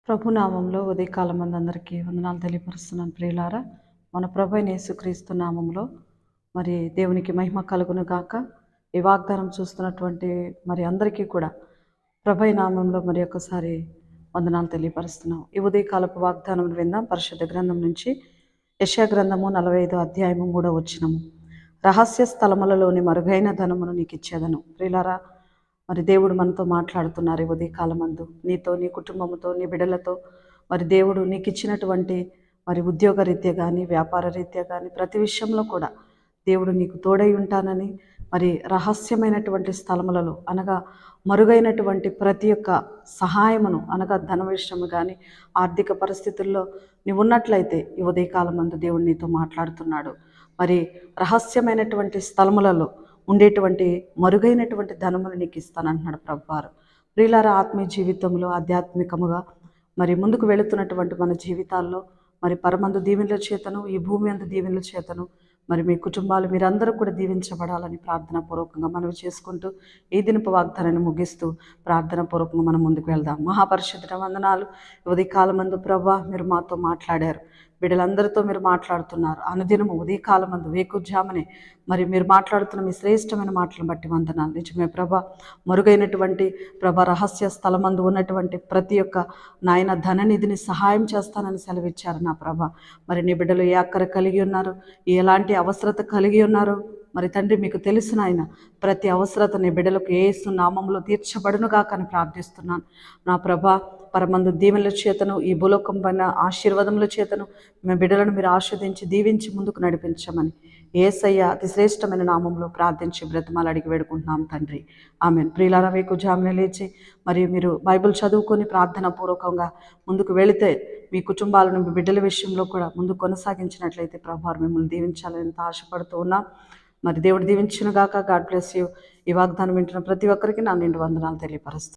ప్రభునామంలో ఉదయకాలం అందరికీ వందనాలు తెలియపరుస్తున్నాను ప్రియులారా. మన ప్రభు అయిన యేసుక్రీస్తు నామంలో మరి దేవునికి మహిమ కలుగును గాక. ఈ వాగ్దానం చూస్తున్నటువంటి మరి అందరికీ కూడా ప్రభు నామంలో మరి ఒకసారి వందనాలు తెలియపరుస్తున్నాం. ఈ ఉదయకాలపు వాగ్దానం విందాం. పరిశుద్ధ గ్రంథం నుంచి యెషయా గ్రంథము 45 అధ్యాయము 3వ వచనము. రహస్య స్థలములలోని మరుగైన ధనమును నీకు ఇచ్చేదను. ప్రియులారా, మరి దేవుడు మనతో మాట్లాడుతున్నారు ఈ ఉదయకాలమందు. నీతో, నీ కుటుంబంతో, నీ బిడ్డలతో మరి దేవుడు నీకు ఇచ్చినటువంటి మరి ఉద్యోగ రీత్యా కానీ, వ్యాపార రీత్యా కానీ, ప్రతి విషయంలో కూడా దేవుడు నీకు తోడై ఉంటానని, మరి రహస్యమైనటువంటి స్థలములలో అనగా మరుగైనటువంటి ప్రతి ఒక్క సహాయమును అనగా ధన విషయము కానీ, ఆర్థిక పరిస్థితుల్లో నీవు ఉన్నట్లయితే ఈ ఉదయకాలమందు దేవుడు నీతో మాట్లాడుతున్నాడు. మరి రహస్యమైనటువంటి స్థలములలో ఉండేటువంటి మరుగైనటువంటి ధనమును నీకు ఇస్తానంటున్నాడు ప్రభువారు. ప్రియులారా, ఆత్మీయ జీవితంలో ఆధ్యాత్మికముగా మరి ముందుకు వెళుతున్నటువంటి మన జీవితాల్లో మరి పరమందు దీవెనల చేతను, ఈ భూమి అందు దీవెనల చేతను మరి మీ కుటుంబాలు మీరందరూ కూడా దీవించబడాలని ప్రార్థనాపూర్వకంగా మనవి చేసుకుంటూ ఈ దినపు వాగ్దానాన్ని ముగిస్తూ ప్రార్థనాపూర్వకంగా మనం ముందుకు వెళ్దాం. మహాపరిశుద్ధ వందనాలు. ఉదయకాలమందు ప్రభువా, మీరు మాతో మాట్లాడారు. బిడ్డలందరితో మీరు మాట్లాడుతున్నారు. అనుదినము ఉదయకాలమందు వేకుజామనే మరి మీరు మాట్లాడుతున్న మీ శ్రేష్టమైన మాటలను బట్టి వందనాలు. నిజమే ప్రభా, మరుగైనటువంటి ప్రభా రహస్య స్థలమందు ఉన్నటువంటి ప్రతి ఒక్క నాయన ధననిధిని సహాయం చేస్తానని సెలవిచ్చారు నా ప్రభా. మరి నీ బిడ్డలు ఏ అక్కర కలిగి ఉన్నారు, ఎలాంటి అవసరత కలిగి ఉన్నారు మరి తండ్రి మీకు తెలిసిన ఆయన ప్రతి అవసరత నీ బిడ్డలకు యేసు నామంలో తీర్చబడునుగా కానీ ప్రార్థిస్తున్నాను నా ప్రభా. పరమందు దీవెనల చేతను, ఈ భూలోకం పైన ఆశీర్వాదముల చేతను మీ బిడ్డలను మీరు ఆస్వాదించి దీవించి ముందుకు నడిపించమని యేసయ్య అతి శ్రేష్టమైన నామంలో ప్రార్థించి బ్రతిమాలు అడిగి వేడుకుంటున్నాం తండ్రి. ఆమెన్. ప్రియులారా, వేకుజామున లేచి మరి మీరు బైబిల్ చదువుకొని ప్రార్థన పూర్వకంగా ముందుకు వెళితే మీ కుటుంబాలను మీ బిడ్డల విషయంలో కూడా ముందుకు కొనసాగించినట్లయితే ప్రభువారు మిమ్మల్ని దీవించాలని ఎంత ఆశపడుతూ ఉన్నాం. మరి దేవుడు దీవించునుగాక. God bless you. ఈ వాగ్దానం వింటున్న ప్రతి ఒక్కరికి నా నిండు వందనాలు తెలియపరుస్తాను.